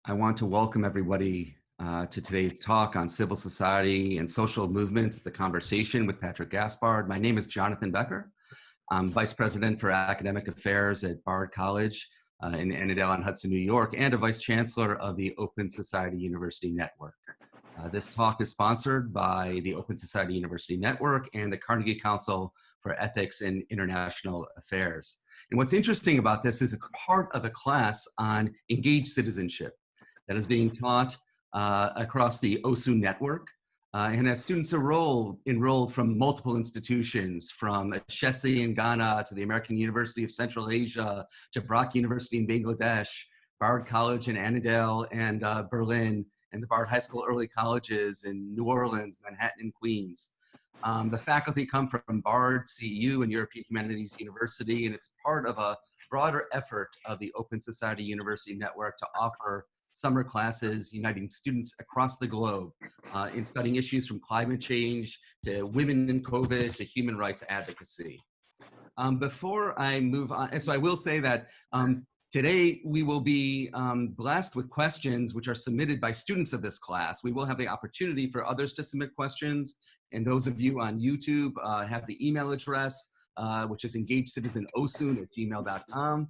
I want to welcome everybody to today's talk on civil society and social movements. It's a conversation with Patrick Gaspard. My name is Jonathan Becker. I'm Vice President for Academic Affairs at Bard College in Annandale-on-Hudson, New York, and a Vice Chancellor of the Open Society University Network. This talk is sponsored by the Open Society University Network and the Carnegie Council for Ethics and International Affairs. And what's interesting about this is it's part of a class on engaged citizenship that is being taught across the OSUN network. And as students enrolled from multiple institutions, from Sdciety in Ghana to the American University of Central Asia to Brock University in Bangladesh, Bard College in Annandale and Berlin, and the Bard High School early colleges in New Orleans, Manhattan, and Queens. The faculty come from Bard, CU, and European Humanities University, and it's part of a broader effort of the Open Society University Network to offer summer classes uniting students across the globe in studying issues from climate change to women in COVID to human rights advocacy. Before I move on, and so I will say that today we will be blessed with questions which are submitted by students of this class. We will have the opportunity for others to submit questions, and those of you on YouTube have the email address, which is engagedcitizenosun@gmail.com.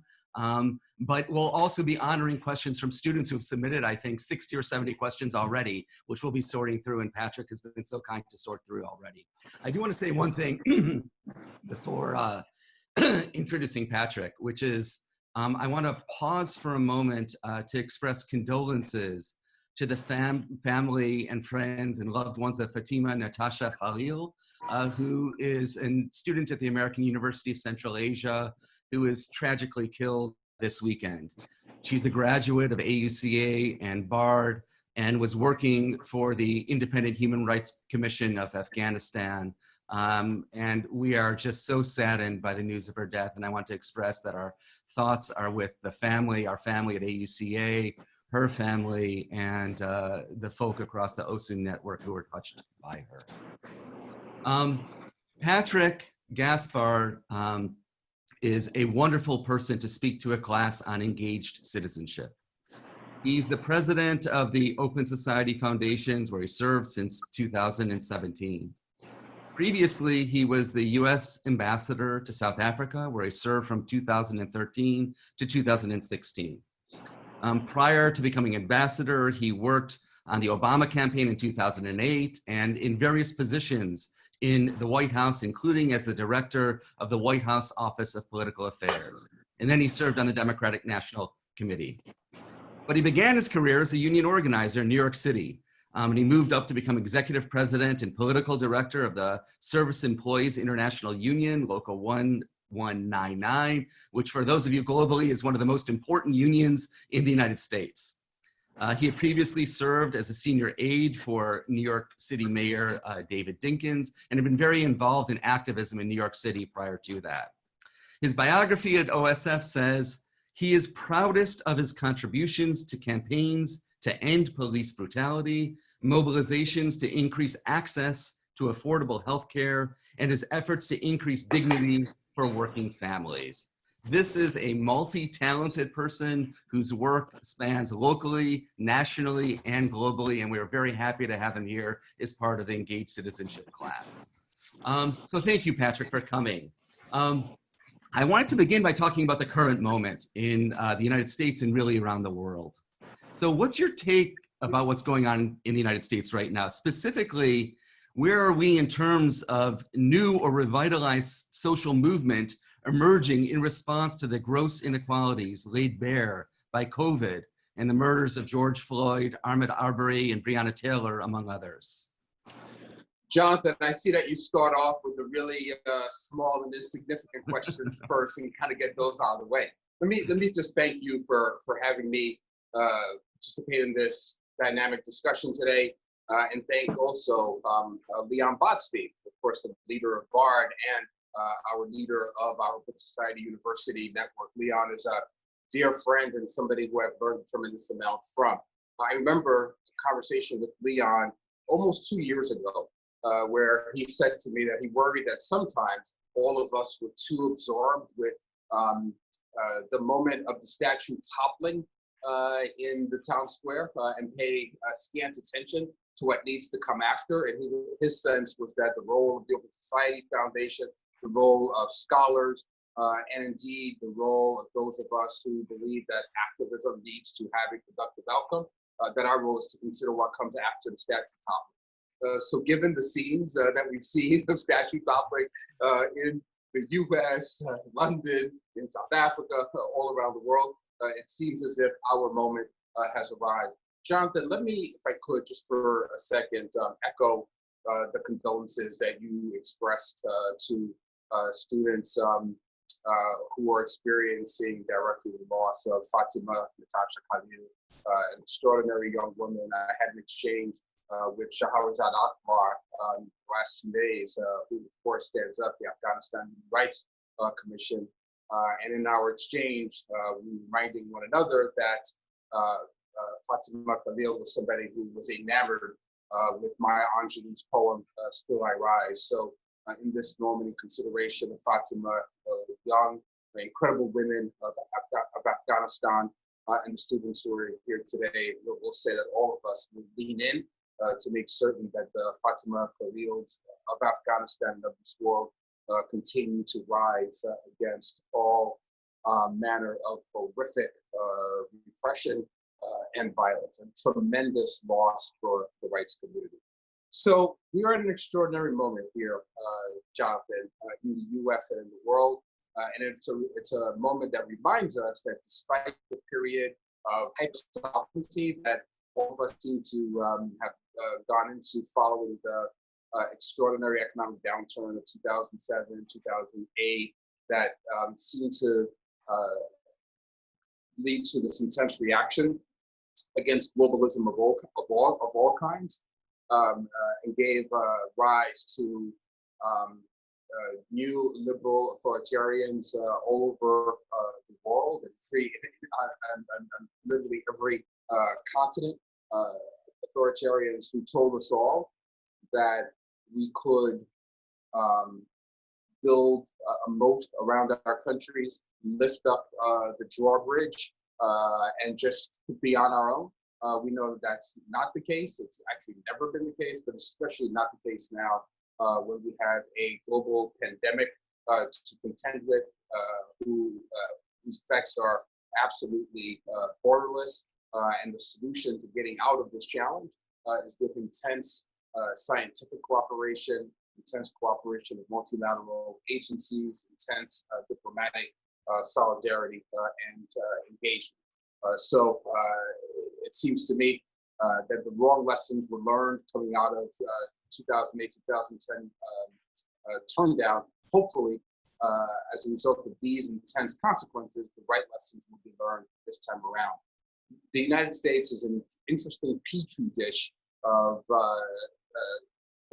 But we'll also be honoring questions from students who have submitted, I think, 60 or 70 questions already, which we'll be sorting through, and Patrick has been so kind to sort through already. I do want to say one thing before introducing Patrick, which is I want to pause for a moment to express condolences to the family and friends and loved ones of Fatima Natasha Khalil, who is a student at the American University of Central Asia, who was tragically killed this weekend. She's a graduate of AUCA and Bard and was working for the Independent Human Rights Commission of Afghanistan. And we are just so saddened by the news of her death. And I want to express that our thoughts are with the family, our family at AUCA, her family, and the folk across the OSUN network who were touched by her. Patrick Gaspard is a wonderful person to speak to a class on engaged citizenship. He's the president of the Open Society Foundations, where he served since 2017. Previously, he was the US ambassador to South Africa, where he served from 2013 to 2016. Prior to becoming ambassador, he worked on the Obama campaign in 2008 and in various positions in the White House, including as the director of the White House Office of Political Affairs. And then he served on the Democratic National Committee. But he began his career as a union organizer in New York City. And he moved up to become executive president and political director of the Service Employees International Union, Local 1199, which for those of you globally is one of the most important unions in the United States. He had previously served as a senior aide for New York City Mayor David Dinkins and had been very involved in activism in New York City prior to that. His biography at OSF says, he is proudest of his contributions to campaigns to end police brutality, mobilizations to increase access to affordable health care, and his efforts to increase dignity for working families. This is a multi-talented person whose work spans locally, nationally, and globally, and we are very happy to have him here as part of the Engaged Citizenship class. So thank you, Patrick, for coming. I wanted to begin by talking about the current moment in the United States and really around the world. So what's your take about what's going on in the United States right now? Specifically, where are we in terms of new or revitalized social movement emerging in response to the gross inequalities laid bare by COVID and the murders of George Floyd, Ahmaud Arbery, and Breonna Taylor, among others? Jonathan, I see that you start off with the really small and insignificant questions first and kind of get those out of the way. Let me just thank you for having me participate in this dynamic discussion today, and thank also Leon Botstein, of course, the leader of Bard and our leader of our Open Society University Network. Leon is a dear friend and somebody who I've learned a tremendous amount from. I remember a conversation with Leon almost 2 years ago, where he said to me that he worried that sometimes all of us were too absorbed with the moment of the statue toppling in the town square and pay scant attention to what needs to come after. And his sense was that the role of the Open Society Foundation, the role of scholars, and indeed the role of those of us who believe that activism leads to having productive outcome, that our role is to consider what comes after the statute topic. So given the scenes that we've seen of statutes operate in the US, London, in South Africa, all around the world, it seems as if our moment has arrived. Jonathan, let me, if I could, just for a second, echo the condolences that you expressed to students who are experiencing directly the loss of Fatima Natasha Khalil, an extraordinary young woman. I had an exchange with Shahrazad Akbar last 2 days, who of course stands up the Afghanistan Human Rights Commission. And in our exchange, we were reminding one another that Fatima Khalil was somebody who was enamored with Maya Angelou's poem, Still I Rise. So in this moment, in consideration of Fatima, young, incredible women of Afghanistan, and the students who are here today, we'll say that all of us will lean in to make certain that the Fatima Khalils of Afghanistan and of this world continue to rise against all manner of horrific repression and violence, and tremendous loss for the rights community. So we are at an extraordinary moment here, Jonathan, in the U.S. and in the world, and it's a moment that reminds us that despite the period of hyper-sovereignty that all of us seem to have gone into following the extraordinary economic downturn of 2007, 2008, that seemed to lead to this intense reaction against globalism of all kinds, and gave rise to new liberal authoritarians all over the world and literally every continent. Authoritarians who told us all that we could build a moat around our countries, lift up the drawbridge, and just be on our own. We know that that's not the case. It's actually never been the case, but especially not the case now when we have a global pandemic to contend with, whose effects are absolutely borderless. And the solution to getting out of this challenge is with intense scientific cooperation, intense cooperation of multilateral agencies, intense diplomatic solidarity and engagement. So it seems to me that the wrong lessons were learned coming out of 2008, 2010 turndown. Hopefully, as a result of these intense consequences, the right lessons will be learned this time around. The United States is an interesting petri dish of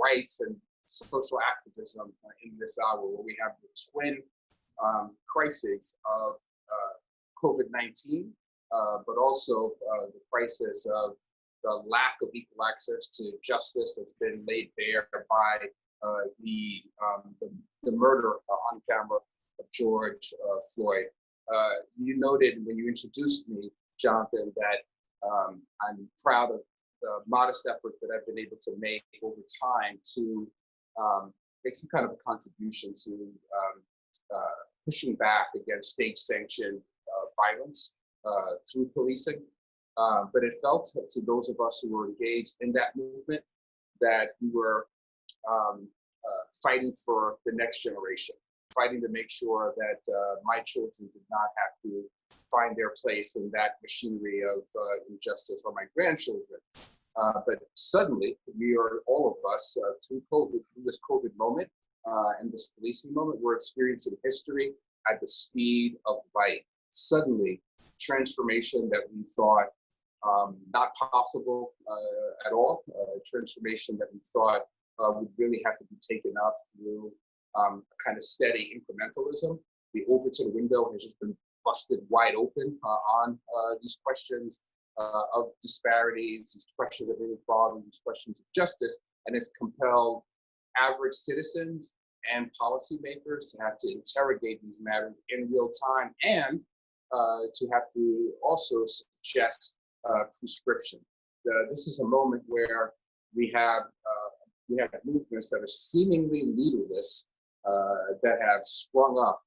rights and social activism in this hour, where we have the twin crises of COVID-19, but also the crisis of the lack of equal access to justice that's been laid bare by the murder on camera of George Floyd. You noted when you introduced me, Jonathan, that I'm proud of the modest efforts that I've been able to make over time to make some kind of a contribution to pushing back against state-sanctioned violence through policing. But it felt to those of us who were engaged in that movement that we were fighting for the next generation, fighting to make sure that my children did not have to find their place in that machinery of injustice, or my grandchildren. But suddenly, we are, all of us, through COVID, through this COVID moment and this policing moment, we're experiencing history at the speed of light. Suddenly, transformation that we thought not possible at all, transformation that we thought would really have to be taken up through a kind of steady incrementalism. The Overton window has just been busted wide open on these questions of disparities, these questions of inequality, these questions of justice, and it's compelled average citizens and policymakers to have to interrogate these matters in real time and to have to also suggest prescription. This is a moment where we have movements that are seemingly leaderless that have sprung up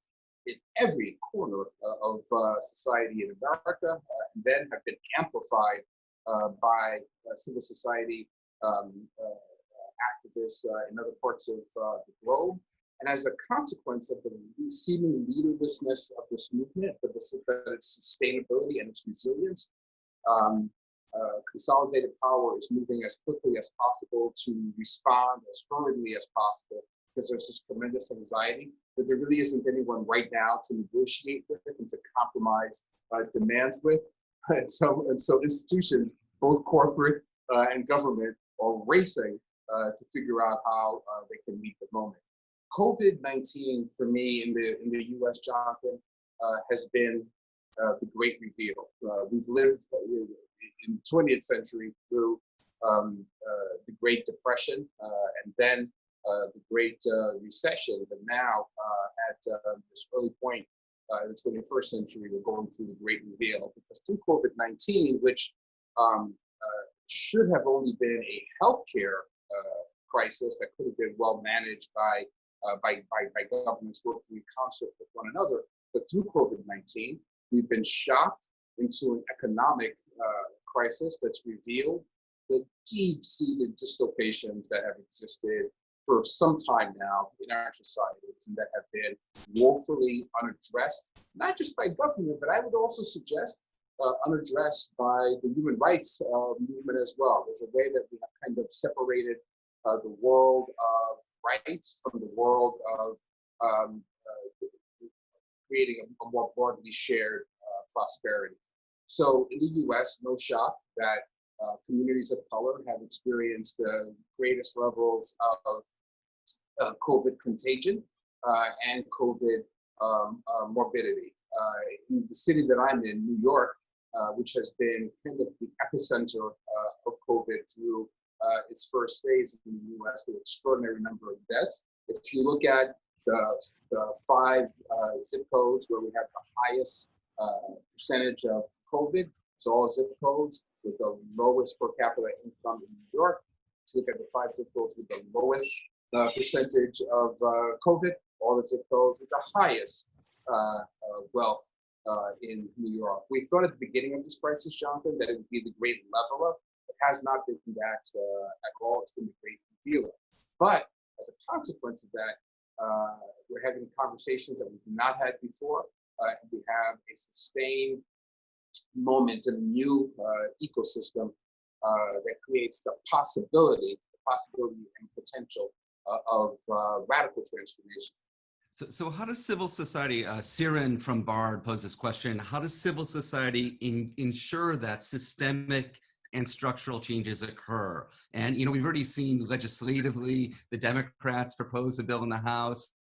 in every corner of society in America, and then have been amplified by civil society activists in other parts of the globe. And as a consequence of the seeming leaderlessness of this movement, but its sustainability and its resilience, consolidated power is moving as quickly as possible to respond as hurriedly as possible, because there's this tremendous anxiety that there really isn't anyone right now to negotiate with and to compromise demands with. And so institutions, both corporate and government, are racing to figure out how they can meet the moment. COVID-19 for me in the U.S., Jonathan, has been the great reveal. We've lived in the 20th century through the Great Depression and then the Great Recession, but now at this early point in the 21st century, we're going through the Great Reveal, because through COVID-19, which should have only been a healthcare crisis that could have been well managed by governments working in concert with one another, but through COVID-19, we've been shocked into an economic crisis that's revealed the deep-seated dislocations that have existed for some time now in our societies, and that have been woefully unaddressed, not just by government, but I would also suggest unaddressed by the human rights movement as well. There's a way that we have kind of separated the world of rights from the world of creating a more broadly shared prosperity. So in the US, no shock that communities of color have experienced the greatest levels of COVID contagion and COVID morbidity. In the city that I'm in, New York, which has been kind of the epicenter of COVID through its first phase in the US with an extraordinary number of deaths. If you look at the 5 zip codes where we have the highest percentage of COVID, it's all zip codes with the lowest per capita income in New York. If you look at the 5 zip codes with the lowest percentage of COVID, all the zip codes with the highest wealth in New York. We thought at the beginning of this crisis, Jonathan, that it would be the great leveler. It has not been that at all. It's been the great revealer. But as a consequence of that, we're having conversations that we've not had before. And we have a sustained moment in a new ecosystem that creates the possibility and potential of radical transformation. So how does civil society, Siren from Bard posed this question, how does civil society ensure that systemic and structural changes occur? And, you know, we've already seen legislatively, the Democrats propose a bill in the House.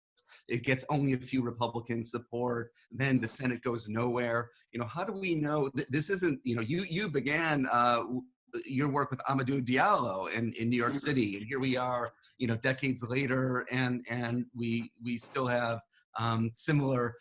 It gets only a few Republican support. Then the Senate goes nowhere. You know, how do we know that this isn't, you know, you began your work with Amadou Diallo in New York City, and here we are, you know, decades later, and we still have similar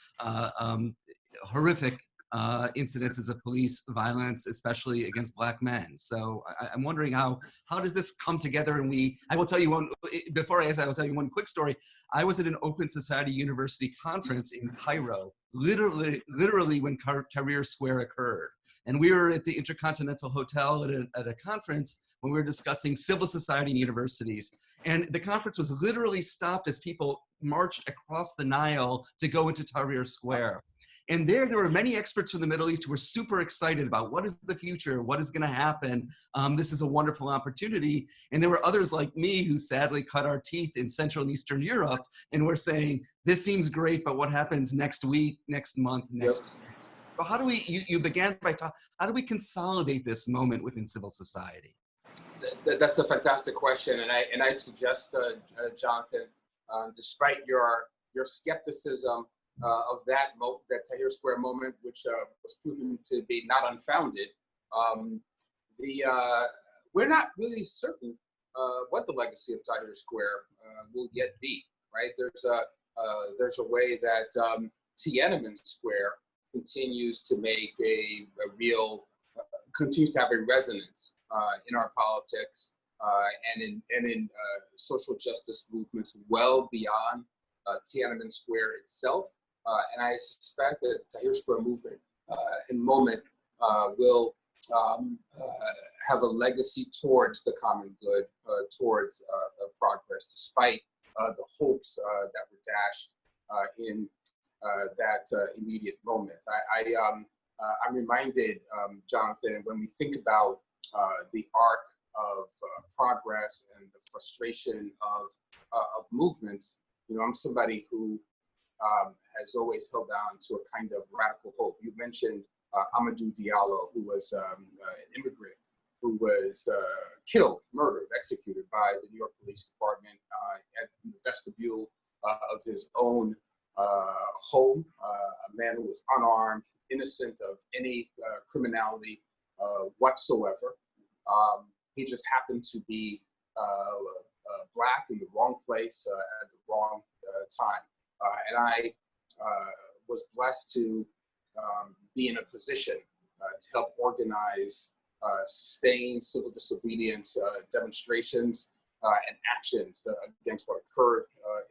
horrific incidences of police violence, especially against Black men. So I'm wondering how does this come together? And I will tell you one, before I answer, I will tell you one quick story. I was at an Open Society University conference in Cairo, literally when Tahrir Square occurred. And we were at the Intercontinental Hotel at a conference when we were discussing civil society and universities. And the conference was literally stopped as people marched across the Nile to go into Tahrir Square. And there were many experts from the Middle East who were super excited about what is the future, what is going to happen. This is a wonderful opportunity. And there were others like me who sadly cut our teeth in Central and Eastern Europe and were saying, this seems great, but what happens next week, next month, next year? So how do we, you began by talking, how do we consolidate this moment within civil society? That's a fantastic question. And I'd suggest, Jonathan, despite your skepticism of that Tahrir Square moment, which was proven to be not unfounded, we're not really certain what the legacy of Tahrir Square will yet be. Right? There's a way that Tiananmen Square continues to make a real, continues to have a resonance in our politics and in social justice movements well beyond Tiananmen Square itself. And I suspect that the Tahrir Square movement and moment will have a legacy towards the common good, towards progress, despite the hopes that were dashed in that immediate moment. I'm reminded, Jonathan, when we think about the arc of progress and the frustration of movements, you know, I'm somebody who has always held on to a kind of radical hope. You mentioned Amadou Diallo, who was an immigrant who was killed, murdered, executed by the New York Police Department at the vestibule of his own home, a man who was unarmed, innocent of any criminality whatsoever. He just happened to be Black in the wrong place at the wrong time. And I was blessed to be in a position to help organize sustained civil disobedience demonstrations and actions against what occurred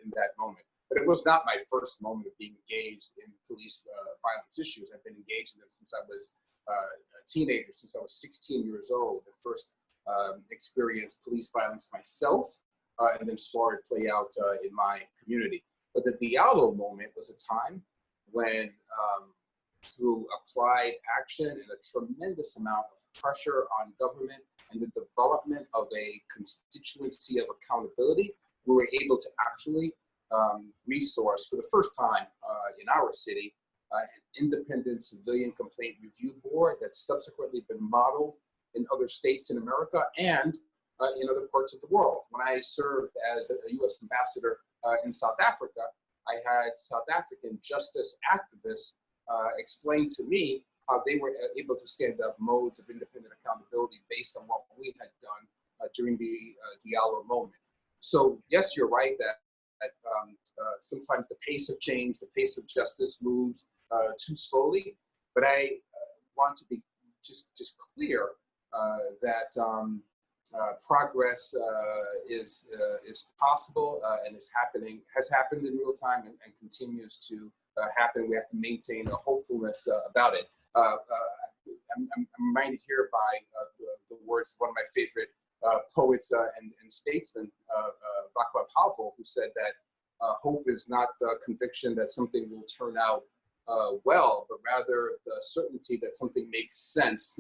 in that moment. But it was not my first moment of being engaged in police violence issues. I've been engaged in them since I was a teenager, since I was 16 years old. I first experienced police violence myself and then saw it play out in my community. But the Diallo moment was a time when, through applied action and a tremendous amount of pressure on government and the development of a constituency of accountability, we were able to actually resource for the first time in our city an independent civilian complaint review board that's subsequently been modeled in other states in America and in other parts of the world. When I served as a U.S. ambassador in South Africa, I had South African justice activists explain to me how they were able to stand up modes of independent accountability based on what we had done during the Diallo moment. So yes, you're right that sometimes the pace of change, the pace of justice moves too slowly, but I want to be just clear that progress is possible and has happened in real time and continues to happen. We have to maintain a hopefulness about it. I'm reminded here by the words of one of my favorite poets and statesmen, Václav Havel, who said that hope is not the conviction that something will turn out well, but rather the certainty that something makes sense,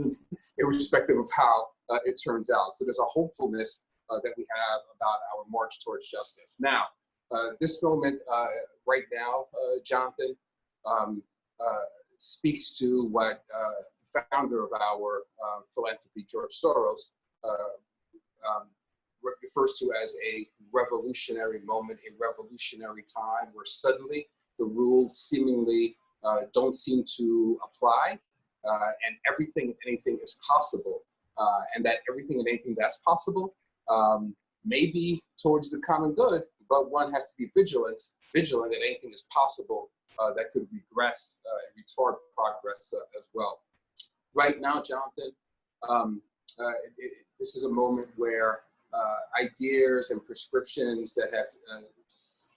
irrespective of how it turns out. So there's a hopefulness that we have about our march towards justice. Now, this moment right now, Jonathan, speaks to what the founder of our philanthropy, George Soros, refers to as a revolutionary moment, a revolutionary time where suddenly the rules seemingly don't seem to apply, and everything and anything is possible, and that everything and anything that's possible may be towards the common good, but one has to be vigilant that anything is possible that could regress and retard progress as well. Right now, Jonathan, this is a moment where ideas and prescriptions that have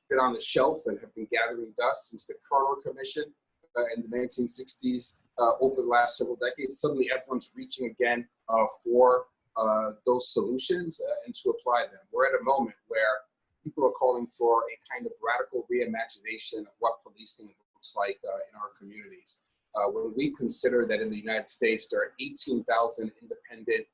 been on the shelf and have been gathering dust since the Carnegie Commission in the 1960s over the last several decades, suddenly everyone's reaching again for those solutions and to apply them. We're at a moment where people are calling for a kind of radical reimagination of what policing looks like in our communities. When we consider that in the United States, there are 18,000 independent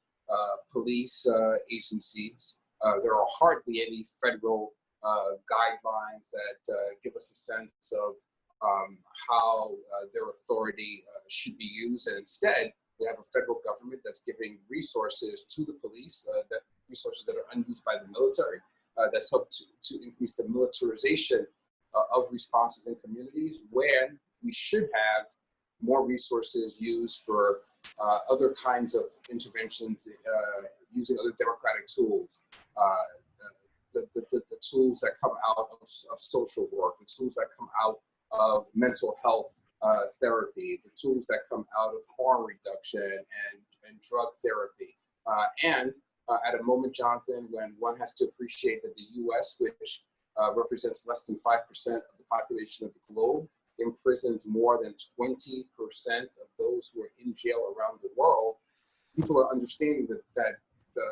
police agencies, there are hardly any federal guidelines that give us a sense of how their authority should be used. And instead, we have a federal government that's giving resources to the police, that resources that are unused by the military, that's helped to increase the militarization of responses in communities, when we should have more resources used for other kinds of interventions, using other democratic tools, the tools that come out of social work, the tools that come out of mental health therapy, the tools that come out of harm reduction and drug therapy. And at a moment, Jonathan, when one has to appreciate that the US, which represents less than 5% of the population of the globe, imprisons more than 20% of those who are in jail around the world, people are understanding that the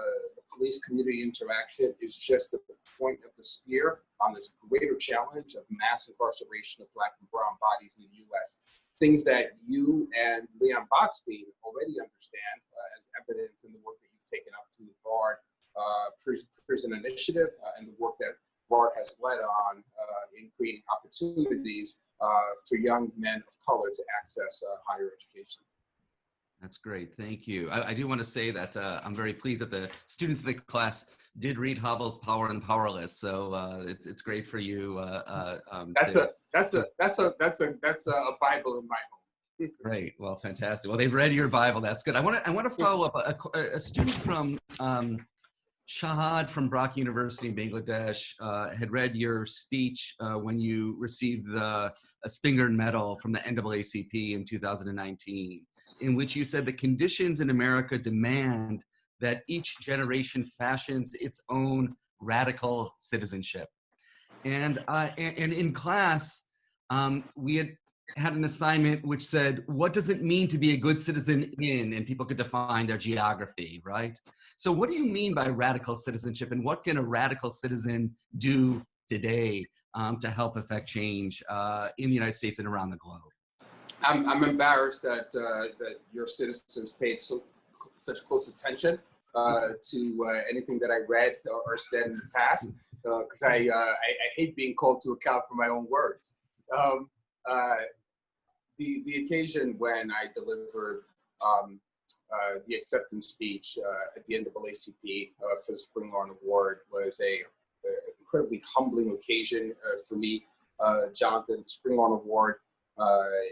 police community interaction is just the point of the spear on this greater challenge of mass incarceration of Black and brown bodies in the US. Things that you and Leon Bachstein already understand, as evident in the work that you've taken up to the BARD prison initiative and the work that BARD has led on in creating opportunities for young men of color to access higher education. That's great. Thank you. I do want to say that I'm very pleased that the students in the class did read Havel's Power and Powerless. So it's great for you. That's a Bible in my home. Great. Well, fantastic. Well, they've read your Bible. That's good. I want to follow up. A student from Shahad from Brock University in Bangladesh had read your speech when you received the Spingarn Medal from the NAACP in 2019. In which you said the conditions in America demand that each generation fashions its own radical citizenship. And in class, we had an assignment which said, what does it mean to be a good citizen in? And people could define their geography, right? So what do you mean by radical citizenship, and what can a radical citizen do today to help affect change in the United States and around the globe? I'm embarrassed that that your citizens paid such close attention to anything that I read or said in the past, because I hate being called to account for my own words. The occasion when I delivered the acceptance speech at the NAACP for the Spring Lawn Award was a incredibly humbling occasion for me, Jonathan. The Spring Lawn Award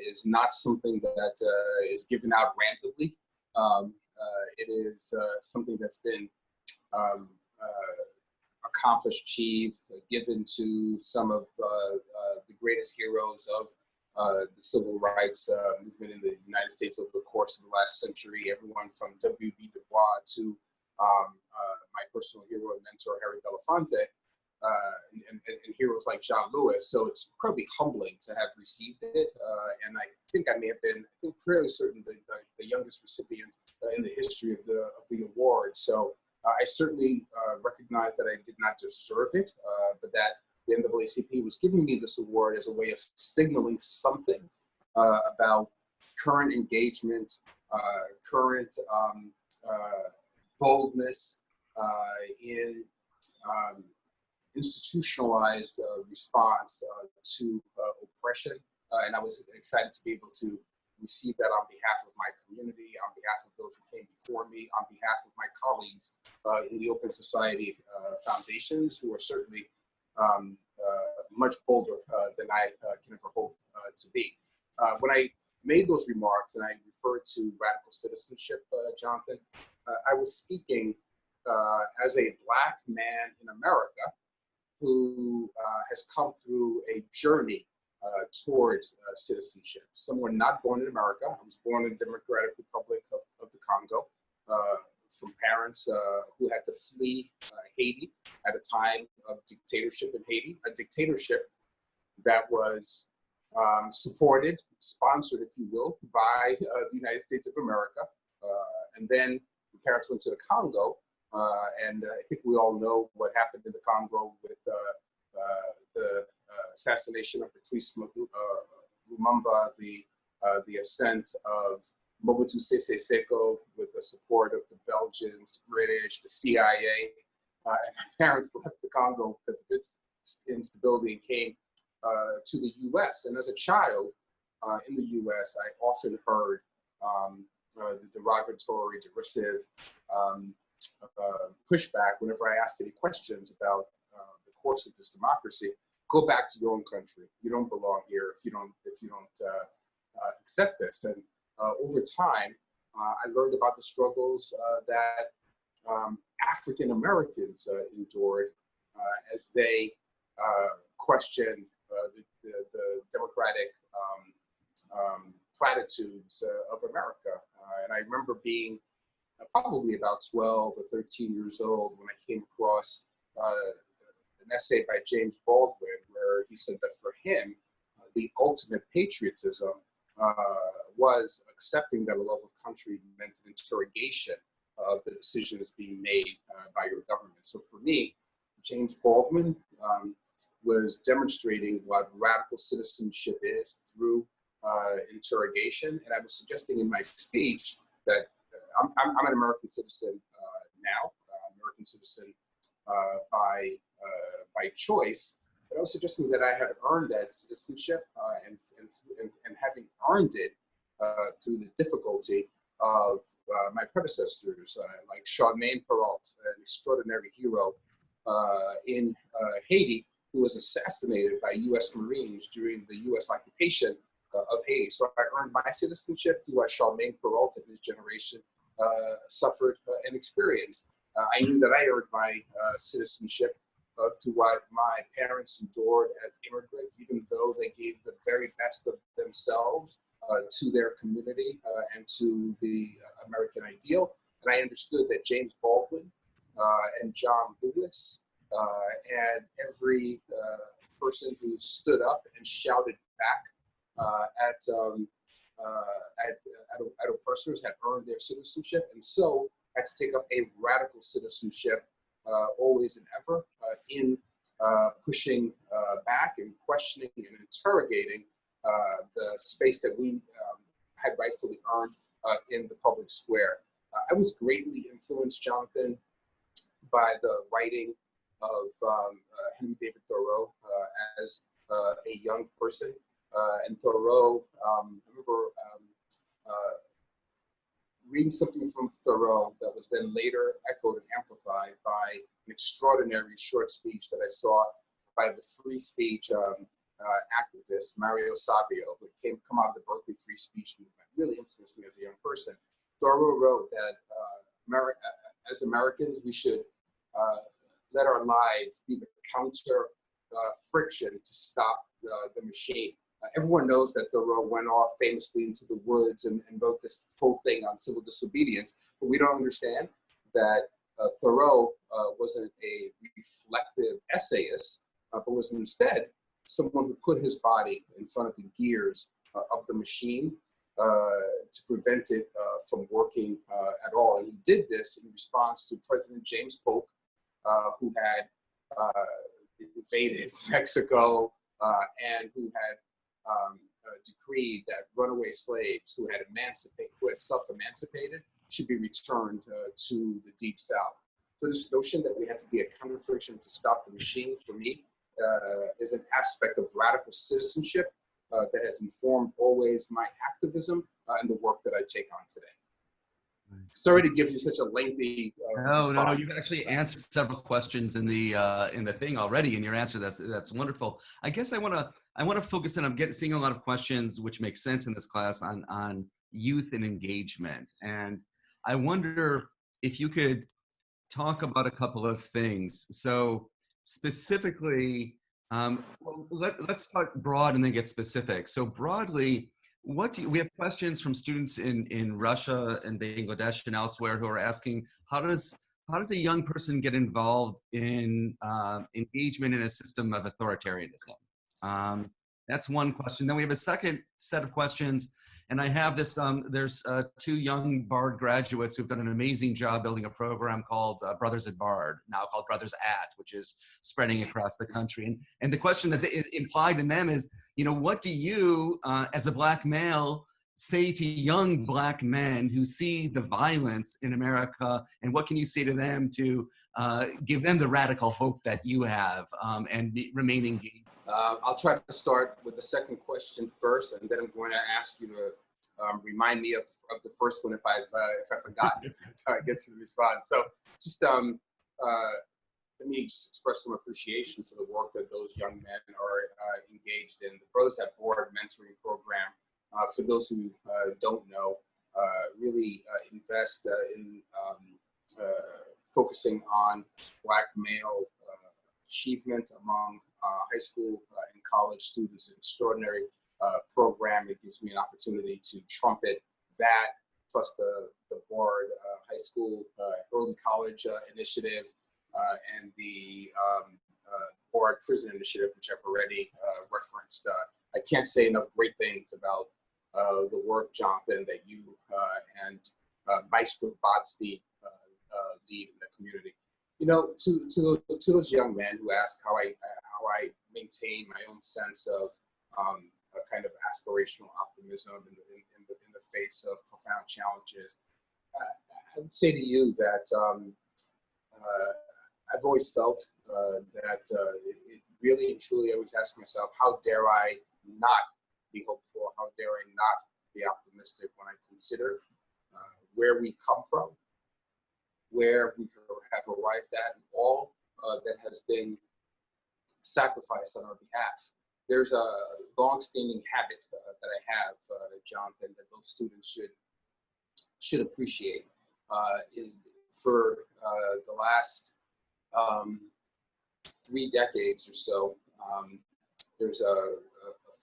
is not something that is given out randomly. It is something that's been accomplished, achieved, given to some of the greatest heroes of the civil rights movement in the United States over the course of the last century, everyone from W.B. Du Bois to my personal hero and mentor, Harry Belafonte. And heroes like John Lewis. So it's incredibly humbling to have received it. And I think I may have been, fairly certain the youngest recipient in the history of the award. So I certainly recognize that I did not deserve it, but that the NAACP was giving me this award as a way of signaling something about current engagement, current boldness in institutionalized response to oppression. And I was excited to be able to receive that on behalf of my community, on behalf of those who came before me, on behalf of my colleagues in the Open Society foundations, who are certainly much bolder than I can ever hope to be. When I made those remarks and I referred to radical citizenship, Jonathan, I was speaking as a Black man in America who has come through a journey towards citizenship. Someone not born in America. I was born in the Democratic Republic of the Congo from parents who had to flee Haiti at a time of dictatorship in Haiti, a dictatorship that was supported, sponsored, if you will, by the United States of America. And then my parents went to the Congo, and I think we all know what happened in the Congo with the assassination of Patrice Lumumba, the ascent of Mobutu Sese Seko with the support of the Belgians, British, the CIA. And my parents left the Congo because of its instability and came to the US. And as a child in the US, I often heard the derogatory, derisive pushback whenever I asked any questions about the course of this democracy. Go back to your own country. You don't belong here if you don't accept this. And over time, I learned about the struggles that African Americans endured as they questioned the democratic platitudes of America. And I remember being probably about 12 or 13 years old when I came across an essay by James Baldwin, where he said that for him, the ultimate patriotism was accepting that a love of country meant an interrogation of the decisions being made by your government. So for me, James Baldwin was demonstrating what radical citizenship is through interrogation. And I was suggesting in my speech that I'm an American citizen now, American citizen by choice. But I was suggesting that I had earned that citizenship and having earned it through the difficulty of my predecessors, like Charmaine Perrault, an extraordinary hero in Haiti, who was assassinated by U.S. Marines during the U.S. occupation of Haiti. So I earned my citizenship through what Charmaine Perrault and his generation suffered and experienced. I knew that I earned my citizenship through what my parents endured as immigrants, even though they gave the very best of themselves to their community and to the American ideal. And I understood that James Baldwin and John Lewis and every person who stood up and shouted back at oppressors had earned their citizenship, and so had to take up a radical citizenship always and ever in pushing back and questioning and interrogating the space that we had rightfully earned in the public square. I was greatly influenced, Jonathan, by the writing of Henry David Thoreau as a young person. And Thoreau, I remember reading something from Thoreau that was then later echoed and amplified by an extraordinary short speech that I saw by the free speech activist Mario Savio, who come out of the Berkeley free speech movement, really influenced me as a young person. Thoreau wrote that as Americans, we should let our lives be the counter friction to stop the machine. Everyone knows that Thoreau went off famously into the woods and wrote this whole thing on civil disobedience, but we don't understand that Thoreau wasn't a reflective essayist, but was instead someone who put his body in front of the gears of the machine to prevent it from working at all. And he did this in response to President James Polk, who had invaded Mexico and who had decreed that runaway slaves who had self-emancipated should be returned to the Deep South. So this notion that we had to be a counter-friction to stop the machine, for me, is an aspect of radical citizenship that has informed always my activism and the work that I take on today. Sorry to give you such a lengthy No, you've actually answered several questions in the thing already in your answer. That's wonderful. I guess I want to focus in. I'm seeing a lot of questions which make sense in this class on youth and engagement, and I wonder if you could talk about a couple of things. So specifically, let's talk broad and then get specific. So broadly, we have questions from students in Russia and Bangladesh and elsewhere who are asking, how does a young person get involved in engagement in a system of authoritarianism? That's one question. Then we have a second set of questions, and I have this, there's two young Bard graduates who've done an amazing job building a program called Brothers at Bard, now called Brothers at, which is spreading across the country. And the question that implied in them is, what do you, as a Black male, say to young Black men who see the violence in America, and what can you say to them to give them the radical hope that you have and remain engaged? I'll try to start with the second question first, and then I'm going to ask you to remind me of the first one if I've forgotten it until I get to the response. So just let me just express some appreciation for the work that those young men are engaged in. The Brothers at Board mentoring program, for those who don't know, really invest in focusing on Black male achievement among high school and college students. An extraordinary program. It gives me an opportunity to trumpet that, plus the board high school, early college initiative, and the board prison initiative, which I've already referenced. I can't say enough great things about the work, Jonathan, that you and Maestro Botsty lead in the community. You know, to those young men who ask how I maintain my own sense of a kind of aspirational optimism in the face of profound challenges, I would say to you that I've always felt that it really and truly, I always ask myself, how dare I not be hopeful? How dare I not be optimistic when I consider where we come from, where we have arrived at, and all that has been sacrificed on our behalf. There's a long-standing habit that I have, Jonathan, that those students should appreciate. For the last 3 decades or so, there's a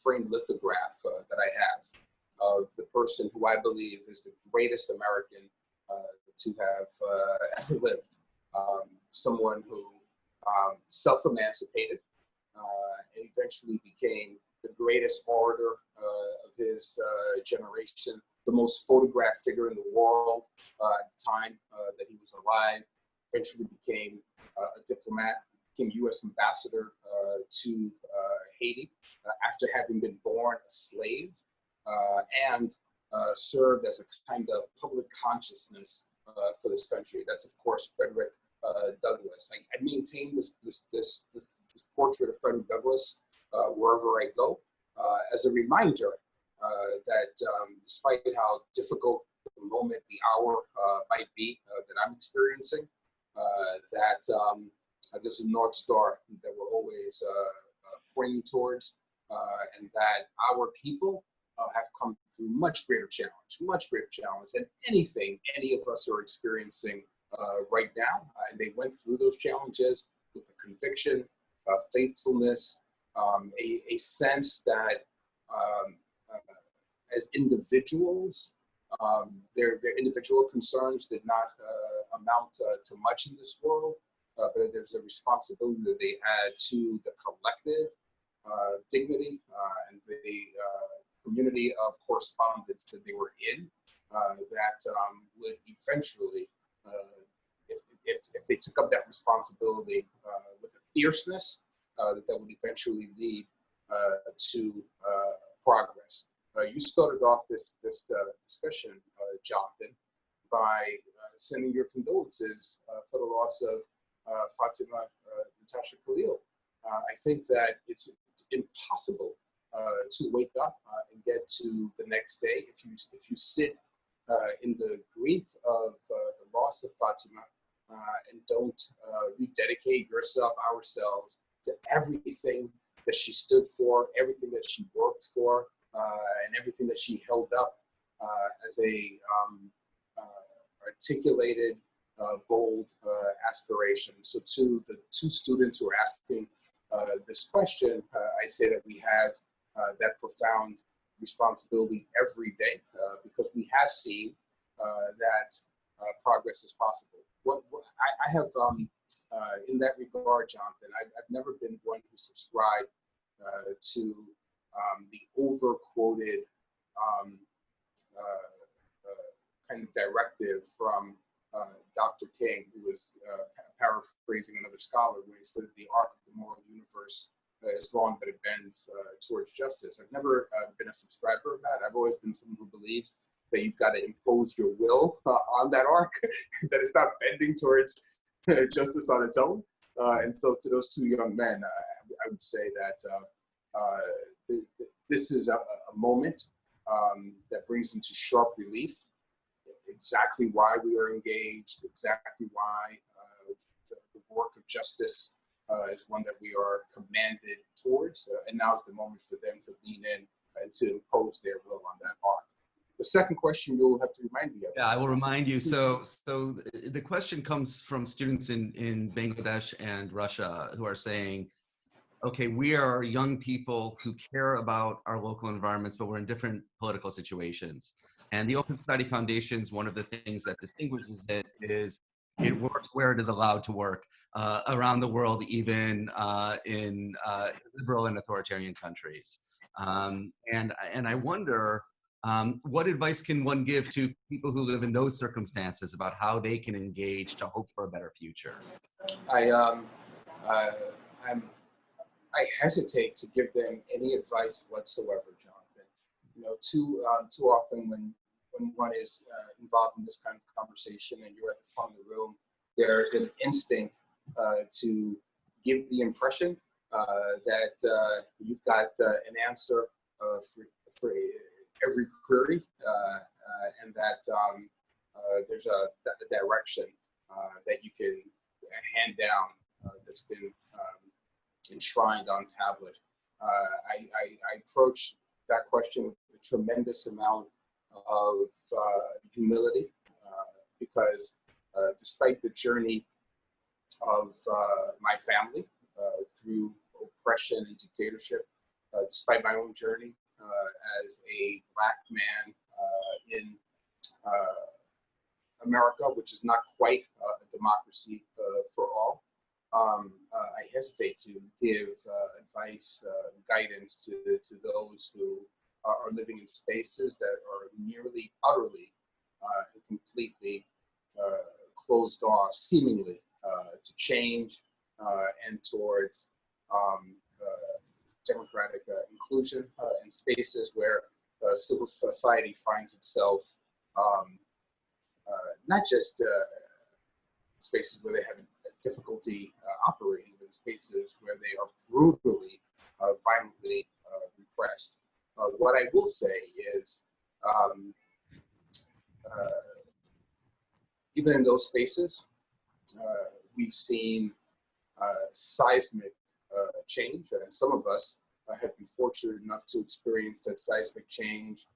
framed lithograph that I have of the person who I believe is the greatest American to have ever lived. Someone who self-emancipated and eventually became the greatest orator of his generation, the most photographed figure in the world at the time that he was alive, eventually became a diplomat, became U.S. ambassador to Haiti after having been born a slave, and served as a kind of public consciousness for this country. That's, of course, Frederick Douglass. I maintain this portrait of Frederick Douglass wherever I go as a reminder that despite how difficult the moment, the hour might be that I'm experiencing, that there's a North Star that we're always pointing towards, and that our people have come through much greater challenge than anything any of us are experiencing right now. And they went through those challenges with a conviction, faithfulness, a sense that as individuals, their individual concerns did not amount to much in this world, but there's a responsibility that they had to the collective dignity and the community of correspondence that they were in, that would eventually, if they took up that responsibility with a fierceness, that would eventually lead to progress. You started off this discussion, Jonathan, by sending your condolences for the loss of Fatima Natasha Khalil. I think that it's impossible to wake up and get to the next day if you sit in the grief of the loss of Fatima and don't rededicate yourself, ourselves, to everything that she stood for, everything that she worked for, and everything that she held up as a articulated, bold aspiration. So to the 2 students who are asking this question, I say that we have that profound responsibility every day because we have seen that progress is possible. I have, in that regard, Jonathan, I've never been one who subscribed to the over-quoted kind of directive from Dr. King, who was paraphrasing another scholar when he said that the arc of the moral universe is long, but it bends towards justice. I've never been a subscriber of that. I've always been someone who believes that you've got to impose your will on that arc, that it's not bending towards justice on its own. And so to those 2 young men, I would say that this is a moment that brings into sharp relief exactly why we are engaged, exactly why the work of justice is one that we are commanded towards. And now is the moment for them to lean in and to impose their will on that arc. The second question you'll have to remind me of. Yeah, I will remind you. So the question comes from students in Bangladesh and Russia who are saying, okay, we are young people who care about our local environments, but we're in different political situations. And the Open Society Foundation's one of the things that distinguishes it is it works where it is allowed to work around the world, even in liberal and authoritarian countries. And I wonder, what advice can one give to people who live in those circumstances about how they can engage to hope for a better future? I'm I hesitate to give them any advice whatsoever, Jonathan. You know, too often when one is involved in this kind of conversation and you're at the front of the room, there's an instinct to give the impression that you've got an answer for every query, and that there's a direction that you can hand down that's been enshrined on tablet. I approach that question with a tremendous amount of humility, because despite the journey of my family through oppression and dictatorship, despite my own journey as a Black man in America, which is not quite a democracy for all, I hesitate to give advice, guidance to those who are living in spaces that are nearly, utterly, and completely closed off, seemingly, to change and towards democratic inclusion, in spaces where civil society finds itself not just spaces where they have difficulty operating, but spaces where they are brutally, violently repressed. What I will say is, even in those spaces, we've seen seismic change, and some of us have been fortunate enough to experience that seismic change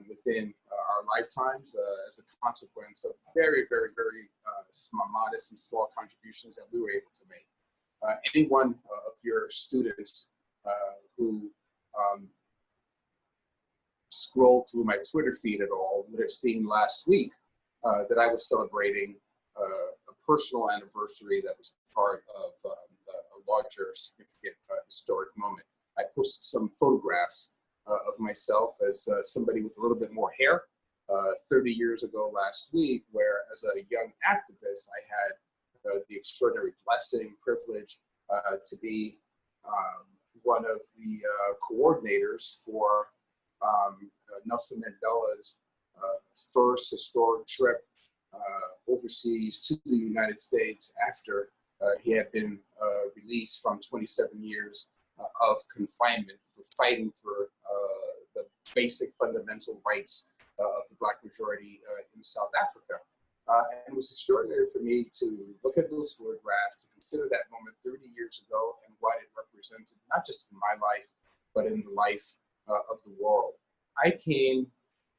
within our lifetimes as a consequence of very, very, very modest and small contributions that we were able to make. Any one of your students who scrolled through my Twitter feed at all would have seen last week that I was celebrating a personal anniversary that was part of a larger, significant historic moment. I posted some photographs of myself as somebody with a little bit more hair 30 years ago last week, where as a young activist, I had the extraordinary blessing, privilege to be one of the coordinators for Nelson Mandela's first historic trip overseas to the United States after he had been released from 27 years of confinement for fighting for the basic fundamental rights of the Black majority in South Africa. And it was extraordinary for me to look at those photographs, to consider that moment 30 years ago and what it represented, not just in my life, but in the life of the world. I came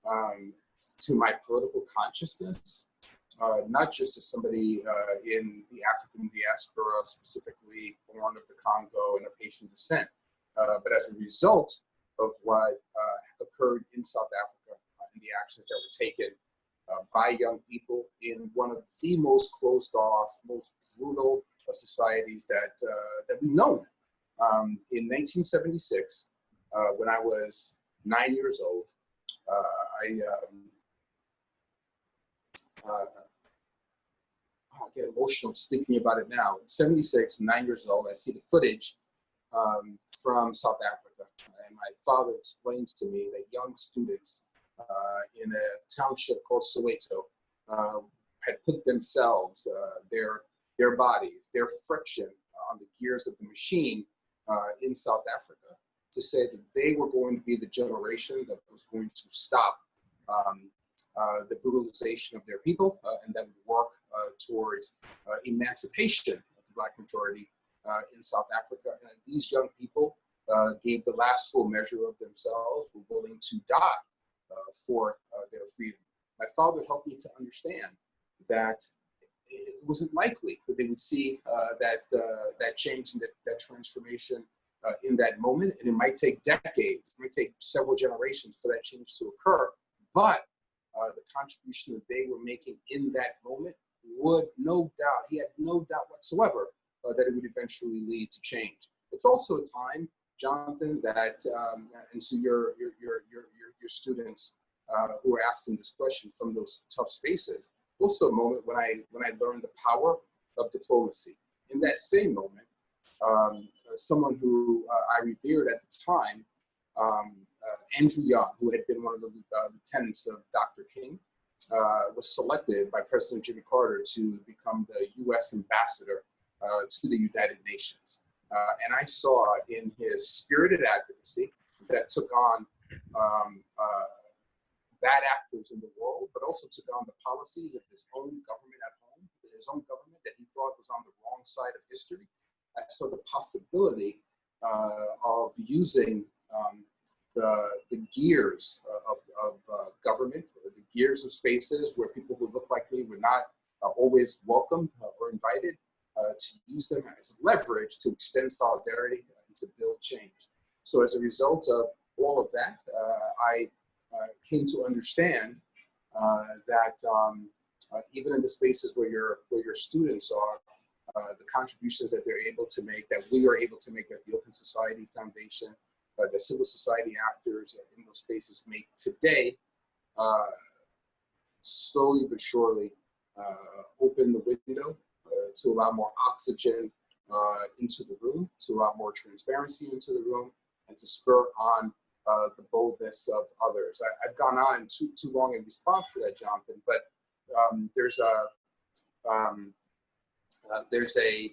to my political consciousness not just as somebody in the African diaspora, specifically born of the Congo and of Haitian descent, but as a result of what occurred in South Africa and the actions that were taken by young people in one of the most closed off, most brutal societies that we've known. In 1976, when I was 9 years old, I get emotional just thinking about it now. In 76, 9 years old, I see the footage from South Africa. And my father explains to me that young students in a township called Soweto had put themselves, their bodies, their friction on the gears of the machine in South Africa to say that they were going to be the generation that was going to stop the brutalization of their people and that would work towards emancipation of the Black majority in South Africa. And these young people gave the last full measure of themselves, were willing to die for their freedom. My father helped me to understand that it wasn't likely that they would see that change and that transformation in that moment. And it might take decades, it might take several generations for that change to occur. But the contribution that they were making in that moment would, no doubt, he had no doubt whatsoever that it would eventually lead to change. It's also a time, Jonathan, that, and to your students who are asking this question from those tough spaces, also a moment when I learned the power of diplomacy. In that same moment, someone who I revered at the time, Andrew Young, who had been one of the lieutenants of Dr. King, was selected by President Jimmy Carter to become the U.S. ambassador to the United Nations. And I saw in his spirited advocacy that took on bad actors in the world, but also took on the policies of his own government at home, his own government that he thought was on the wrong side of history. I saw the possibility of using the gears of government, the gears of spaces where people who look like me were not always welcomed or invited, to use them as leverage to extend solidarity and to build change. So as a result of all of that, I came to understand that even in the spaces where your students are, the contributions that they're able to make, that we are able to make as the Open Society Foundation, the civil society actors in those spaces make today, slowly but surely open the window to allow more oxygen into the room, to allow more transparency into the room, and to spur on the boldness of others. I've gone on too long in response to that, Jonathan, but there's a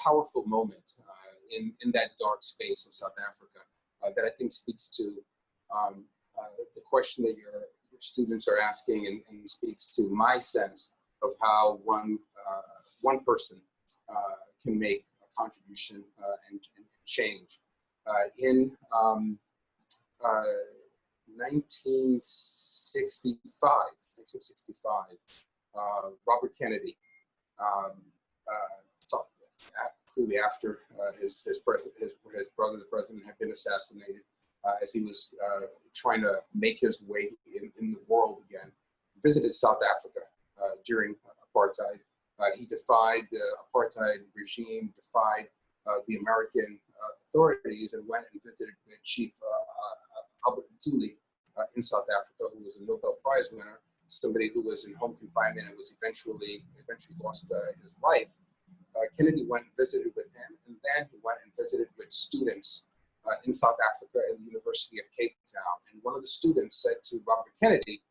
powerful moment in that dark space of South Africa that I think speaks to the question that your students are asking, and speaks to my sense of how one person can make a contribution and change. In 1965, Robert Kennedy, clearly after his brother, the president, had been assassinated, as he was trying to make his way in the world again, visited South Africa during apartheid. He defied the apartheid regime, defied the American authorities, and went and visited with Chief Albert Ntuli in South Africa, who was a Nobel Prize winner, somebody who was in home confinement and was eventually lost his life. Kennedy went and visited with him, and then he went and visited with students in South Africa at the University of Cape Town. And one of the students said to Robert Kennedy,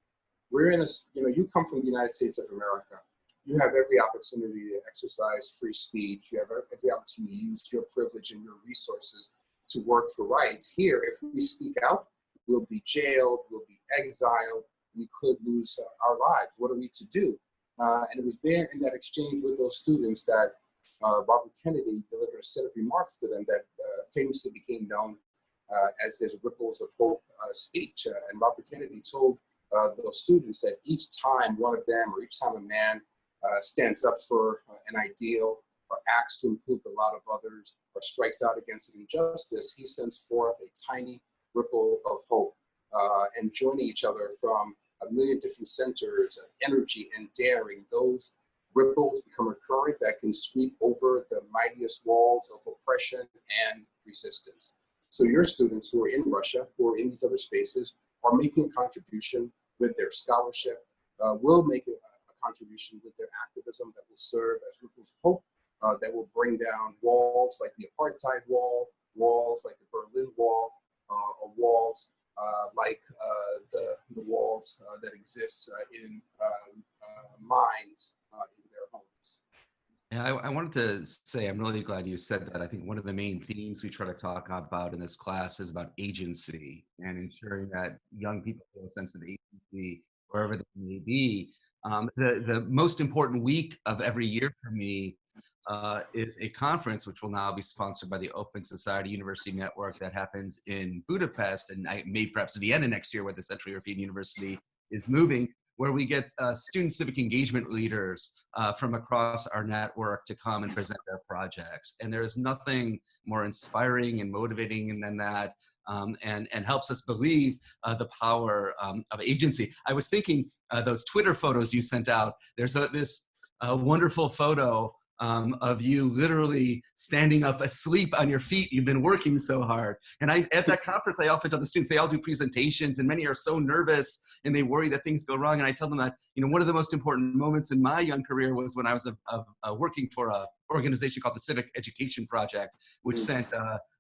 "We're in a, you come from the United States of America. You have every opportunity to exercise free speech. You have every opportunity to use your privilege and your resources to work for rights. Here, if we speak out, we'll be jailed, we'll be exiled, we could lose our lives. What are we to do?" And it was there in that exchange with those students that Robert Kennedy delivered a set of remarks to them that famously became known as his Ripples of Hope speech. And Robert Kennedy told those students that each time one of them, or each time a man stands up for an ideal, or acts to improve the lot of others, or strikes out against an injustice, he sends forth a tiny ripple of hope. And joining each other from a million different centers of energy and daring, those ripples become a current that can sweep over the mightiest walls of oppression and resistance. So your students who are in Russia, who are in these other spaces, are making a contribution with their scholarship, will make a contribution with their activism that will serve as ripples of hope, that will bring down walls like the apartheid wall, walls like the Berlin Wall, or walls like the walls that exist in minds in their homes. Yeah, I wanted to say, I'm really glad you said that. I think one of the main themes we try to talk about in this class is about agency and ensuring that young people feel a sense of agency wherever they may be. The most important week of every year for me is a conference which will now be sponsored by the Open Society University Network that happens in Budapest, and may perhaps Vienna next year, where the Central European University is moving. where we get student civic engagement leaders from across our network to come and present their projects. And there is nothing more inspiring and motivating than that, and helps us believe the power of agency. I was thinking those Twitter photos you sent out, there's this wonderful photo of you literally standing up asleep on your feet. You've been working so hard. And at that conference, I often tell the students, they all do presentations and many are so nervous and they worry that things go wrong. And I tell them that, one of the most important moments in my young career was when I was working for an organization called the Civic Education Project, which sent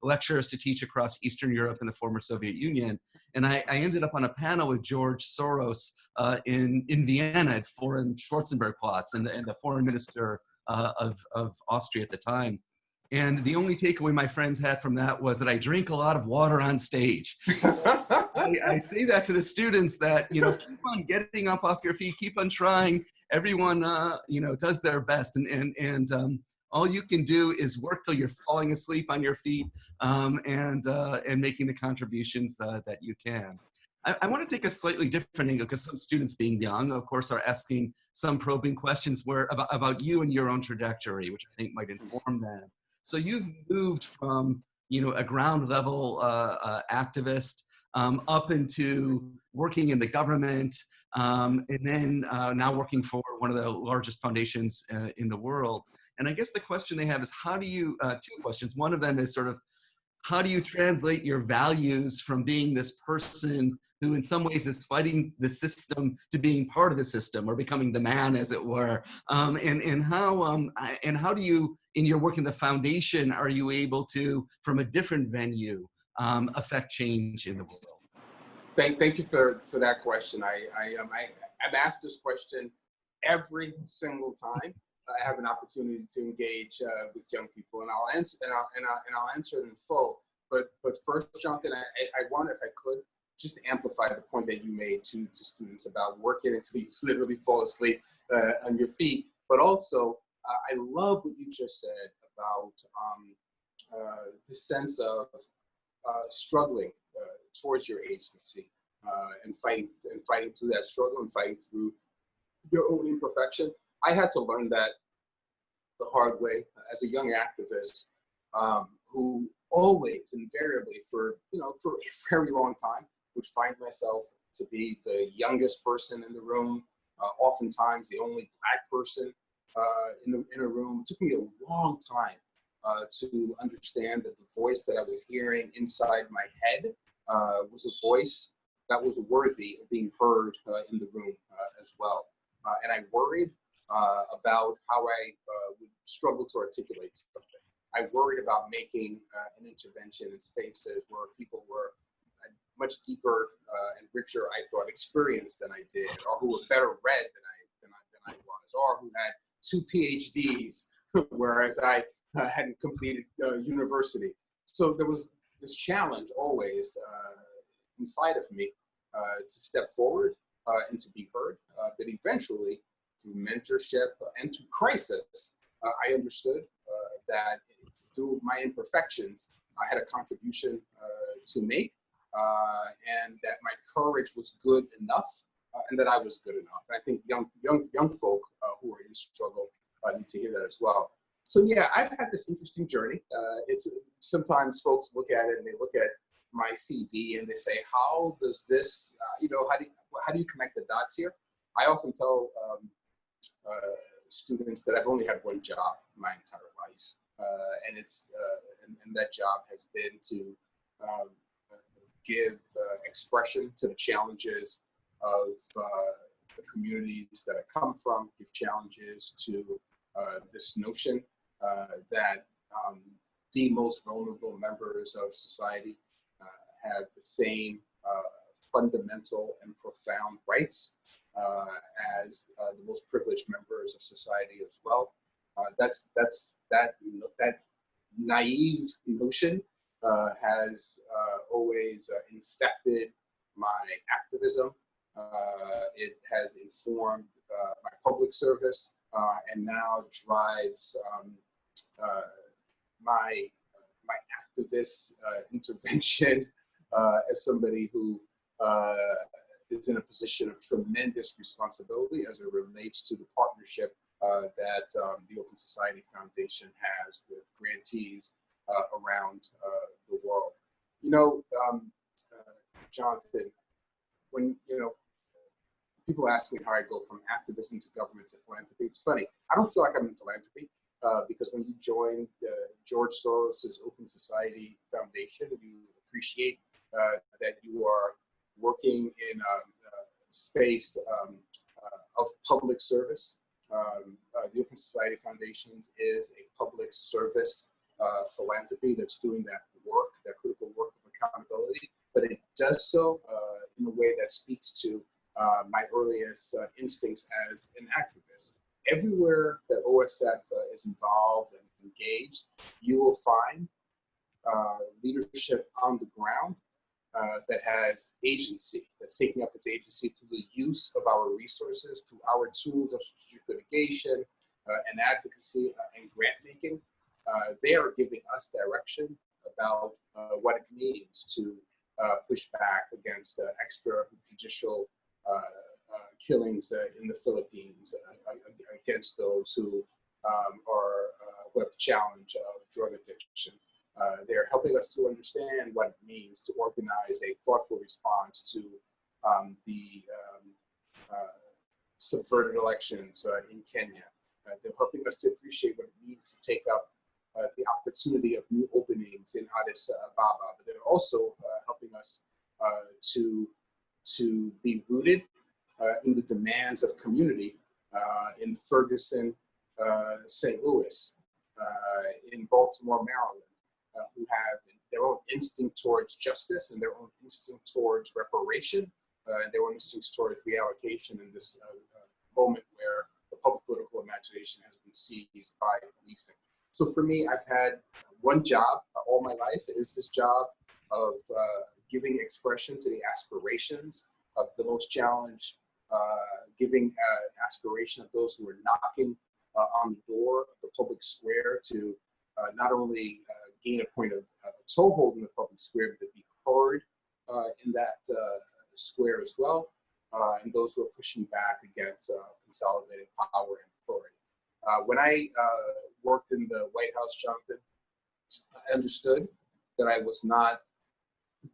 lecturers to teach across Eastern Europe and the former Soviet Union. And I ended up on a panel with George Soros in Vienna at Foreign Schwarzenbergplatz and the foreign minister of Austria at the time. And the only takeaway my friends had from that was that I drink a lot of water on stage. I say that to the students that, keep on getting up off your feet, keep on trying. Everyone, does their best. And all you can do is work till you're falling asleep on your feet, and making the contributions that you can. I want to take a slightly different angle because some students, being young, of course, are asking some probing questions about you and your own trajectory, which I think might inform them. So you've moved from, a ground level activist up into working in the government, and then now working for one of the largest foundations in the world. And I guess the question they have is, how do you, two questions. One of them is sort of, how do you translate your values from being this person who in some ways is fighting the system to being part of the system or becoming the man, as it were? And how do you, in your work in the foundation, are you able to, from a different venue, affect change in the world? Thank you for that question. I'm asked this question every single time I have an opportunity to engage with young people, and I'll answer I'll answer it in full. But first, Jonathan, I want, if I could, just amplify the point that you made to students about working until you literally fall asleep on your feet. But also, I love what you just said about the sense of struggling towards your agency, and fighting through that struggle and fighting through your own imperfection. I had to learn that the hard way as a young activist, who always, invariably, for a very long time, would find myself to be the youngest person in the room, oftentimes the only Black person in a room. It took me a long time to understand that the voice that I was hearing inside my head was a voice that was worthy of being heard in the room as well. And I worried about how I would struggle to articulate something. I worried about making an intervention in spaces where people were much deeper and richer, I thought, experienced than I did, or who were better read than I was, or who had 2 PhDs, whereas I hadn't completed university. So there was this challenge always inside of me to step forward and to be heard. But eventually, through mentorship and through crisis, I understood that through my imperfections, I had a contribution to make, and that my courage was good enough, and that I was good enough. And I think young folk who are in struggle need to hear that as well. So yeah, I've had this interesting journey. It's sometimes folks look at it and they look at my CV and they say, how does this, how do you connect the dots here? I often tell students that I've only had one job my entire life, and it's and that job has been to give expression to the challenges of the communities that I come from, give challenges to this notion that the most vulnerable members of society have the same fundamental and profound rights as the most privileged members of society as well. That naive notion has always infected my activism. It has informed my public service, and now drives my activist intervention as somebody who is in a position of tremendous responsibility as it relates to the partnership that the Open Society Foundation has with grantees around the world. You know, Jonathan, when, you know, people ask me how I go from activism to government to philanthropy, it's funny. I don't feel like I'm in philanthropy because when you join George Soros's Open Society Foundation, you appreciate that you are working in a space of public service. The Open Society Foundation is a public service philanthropy that's doing that work, that critical work of accountability, but it does so in a way that speaks to my earliest instincts as an activist. Everywhere that OSF is involved and engaged, you will find leadership on the ground that has agency, that's taking up its agency through the use of our resources, through our tools of strategic litigation and advocacy and grant making. They are giving us direction about what it means to push back against extrajudicial killings in the Philippines, against those who who have the challenge of drug addiction. They're helping us to understand what it means to organize a thoughtful response to the subverted elections in Kenya. They're helping us to appreciate what it means to take up the opportunity of new openings in Addis Ababa, but they're also helping us to be rooted in the demands of community in Ferguson, St. Louis, in Baltimore, Maryland, who have their own instinct towards justice and their own instinct towards reparation, and their own instincts towards reallocation in this moment where the public political imagination has been seized by policing. So for me, I've had one job all my life. It is this job of giving expression to the aspirations of the most challenged, giving aspiration of those who are knocking on the door of the public square to not only gain a point of toehold in the public square, but to be heard in that square as well, and those who are pushing back against consolidated power and authority. When I worked in the White House, Jonathan, I understood that I was not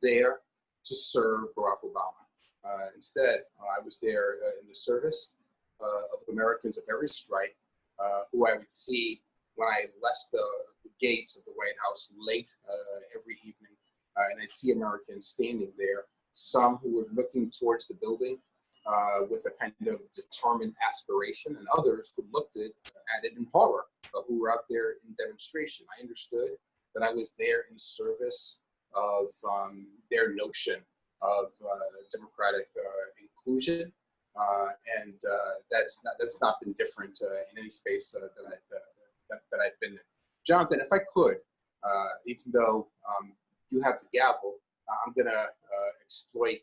there to serve Barack Obama. Instead, I was there in the service of Americans of every stripe, who I would see when I left the gates of the White House late every evening, and I'd see Americans standing there, some who were looking towards the building with a kind of determined aspiration, and others who looked at it in horror, who were out there in demonstration. I understood that I was there in service of their notion of democratic inclusion, and that's not been different in any space that I've been in. Jonathan, if I could, even though you have the gavel, I'm gonna exploit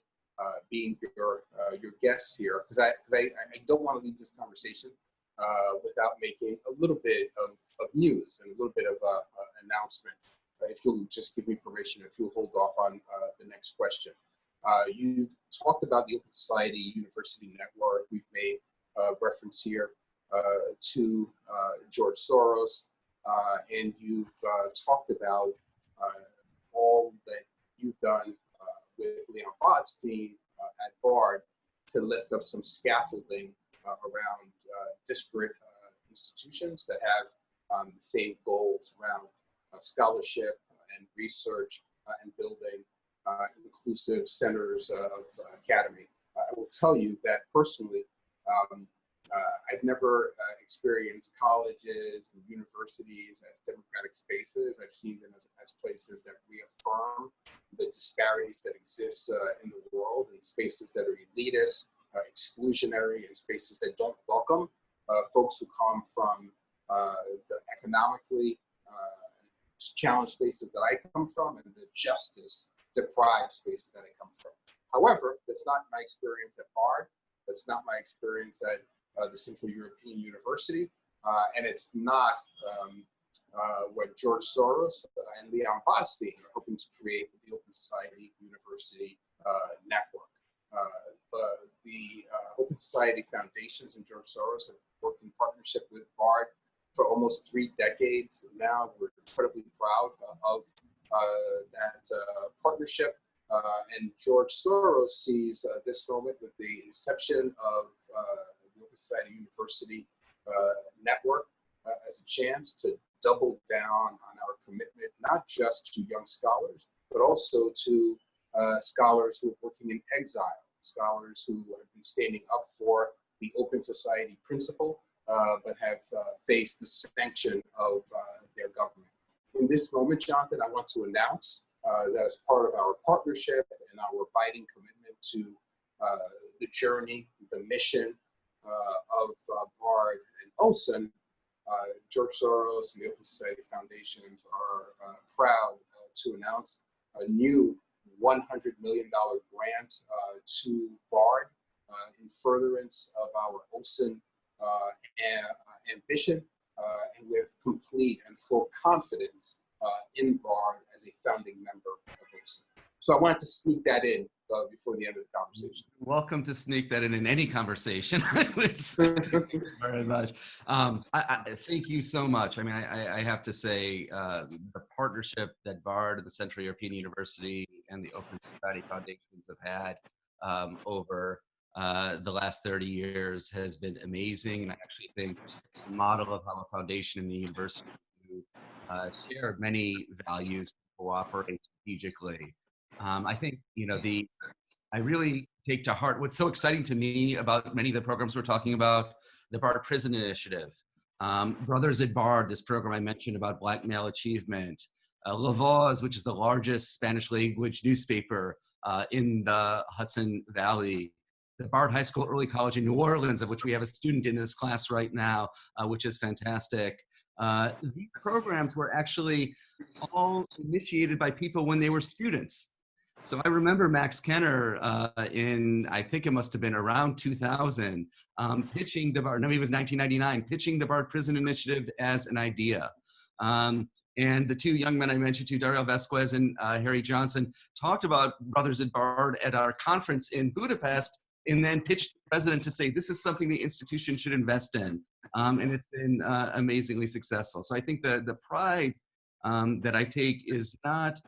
being your guest here, because I don't want to leave this conversation without making a little bit of news and a little bit of an announcement. If you'll just give me permission, if you'll hold off on the next question. You've talked about the Open Society University Network. We've made reference here to George Soros, and you've talked about all that you've done with Leon Botstein at Bard to lift up some scaffolding around disparate institutions that have the same goals around scholarship and research and building inclusive centers of academy. I will tell you that personally, I've never experienced colleges and universities as democratic spaces. I've seen them as places that reaffirm the disparities that exist in the world, and spaces that are elitist, exclusionary, and spaces that don't welcome folks who come from the economically challenged spaces that I come from and the justice deprived spaces that I come from. However, that's not my experience at Bard. That's not my experience at the Central European University. And it's not what George Soros and Leon Botstein are hoping to create with the Open Society University network. Society foundations and George Soros have worked in partnership with BARD for almost 3 decades now. We're incredibly proud of that partnership. And George Soros sees this moment with the inception of the Open Society University network as a chance to double down on our commitment, not just to young scholars, but also to scholars who are working in exile, scholars who have been standing up for the Open Society principle, but have faced the sanction of their government. In this moment, Jonathan, I want to announce that as part of our partnership and our abiding commitment to the journey, the mission of BARD and OSUN, George Soros and the Open Society Foundations are proud to announce a new $100 million grant to BARD in furtherance of our OSUN ambition, and with complete and full confidence in BARD as a founding member of OSUN. So I wanted to sneak that in before the end of the conversation. Welcome to sneak that in any conversation. I would say. Thank you very much. Thank you so much. I mean, I have to say the partnership that BARD, the Central European University, and the Open Society Foundations have had over the last 30 years has been amazing. And I actually think the model of how a foundation and the university share many values, cooperate strategically. I think, I really take to heart what's so exciting to me about many of the programs we're talking about, the BARD Prison Initiative, Brothers at BARD, this program I mentioned about Black male achievement, La Voz, which is the largest Spanish language newspaper in the Hudson Valley, the BARD High School Early College in New Orleans, of which we have a student in this class right now, which is fantastic. These programs were actually all initiated by people when they were students. So I remember Max Kenner I think it must have been around 2000, pitching the BARD, no, he was 1999, pitching the BARD Prison Initiative as an idea. And the 2 young men I mentioned to, Dario Vasquez and Harry Johnson, talked about Brothers at BARD at our conference in Budapest, and then pitched the president to say, this is something the institution should invest in. And it's been amazingly successful. So I think the pride that I take is not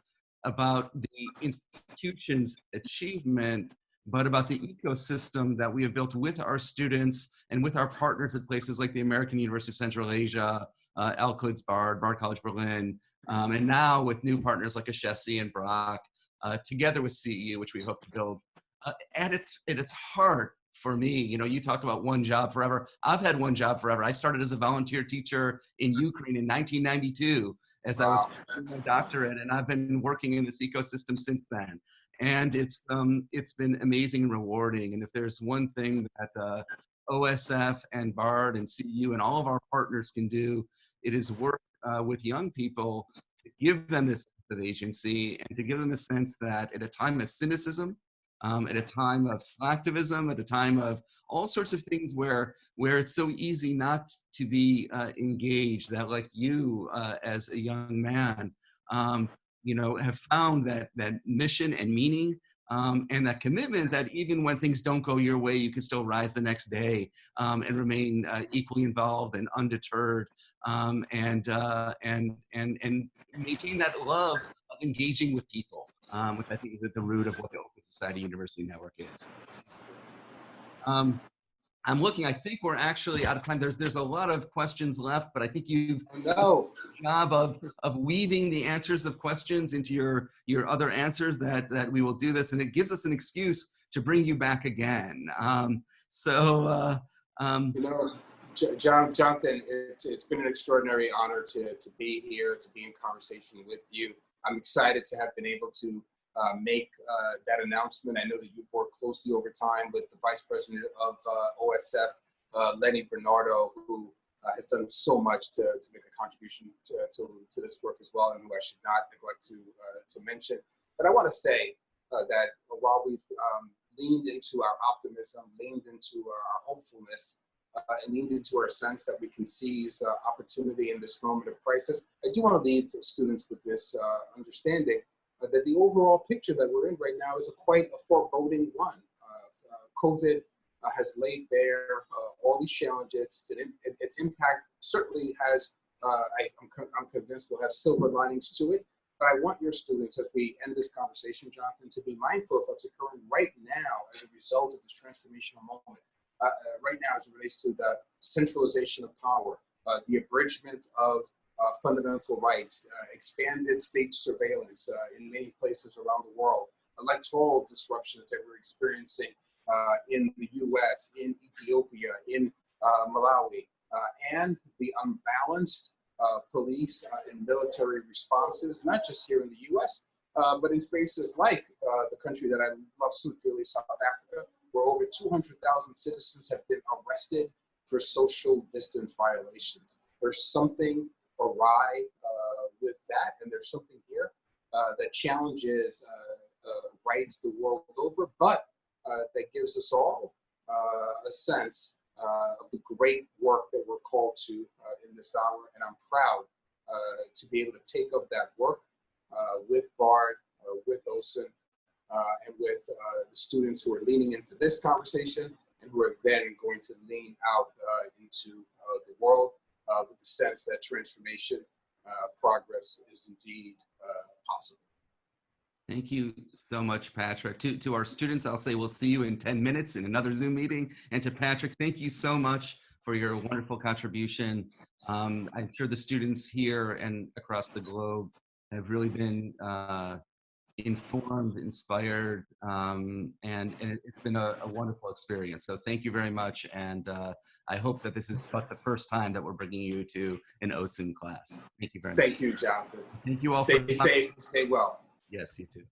about the institution's achievement, but about the ecosystem that we have built with our students and with our partners at places like the American University of Central Asia, Al-Quds BARD, BARD College Berlin, and now with new partners like Ashesi and Brock, together with CEU, which we hope to build. At its heart, for me, you talk about one job forever. I've had one job forever. I started as a volunteer teacher in Ukraine in 1992 as I was doing my doctorate, and I've been working in this ecosystem since then. And it's been amazing and rewarding. And if there's one thing that OSF and BARD and CEU and all of our partners can do, it is work with young people to give them this sense of agency and to give them a sense that at a time of cynicism, at a time of slacktivism, at a time of all sorts of things where it's so easy not to be engaged, that like you as a young man, have found that mission and meaning and that commitment that even when things don't go your way, you can still rise the next day and remain equally involved and undeterred and maintain that love of engaging with people. Which I think is at the root of what the Open Society University Network is. I'm looking, I think we're actually out of time. There's a lot of questions left, but I think you've done a job of weaving the answers of questions into your other answers that we will do this, and it gives us an excuse to bring you back again. Jonathan, it's been an extraordinary honor to be here, to be in conversation with you. I'm excited to have been able to make that announcement. I know that you've worked closely over time with the Vice President of OSF, Lenny Bernardo, who has done so much to make a contribution to this work as well, and who I should not neglect to mention. But I want to say that while we've leaned into our optimism, leaned into our hopefulness, and leaned into our sense that we can seize opportunity in this moment of crisis, I do want to leave students with this understanding that the overall picture that we're in right now is quite a foreboding one. COVID has laid bare all these challenges. Its impact certainly has, I'm convinced, will have silver linings to it. But I want your students, as we end this conversation, Jonathan, to be mindful of what's occurring right now as a result of this transformational moment. Right now, as it relates to the centralization of power, the abridgment of fundamental rights, expanded state surveillance in many places around the world, electoral disruptions that we're experiencing in the US, in Ethiopia, in Malawi, and the unbalanced police and military responses, not just here in the US, but in spaces like the country that I love so dearly, South Africa, where over 200,000 citizens have been arrested for social distance violations. There's something awry with that, and there's something here that challenges rights the world over, but that gives us all a sense of the great work that we're called to in this hour. And I'm proud to be able to take up that work with BARD, with OSUN, and with the students who are leaning into this conversation and who are then going to lean out into the world with the sense that transformation, progress is indeed possible. Thank you so much, Patrick. To our students, I'll say we'll see you in 10 minutes in another Zoom meeting. And to Patrick, thank you so much for your wonderful contribution. I'm sure the students here and across the globe have really been informed, inspired, and it's been a wonderful experience. So thank you very much. And I hope that this is but the first time that we're bringing you to an OSUN class. Thank you very much. Thank you, Jonathan. Thank you all. Stay safe, stay well. Yes, you too.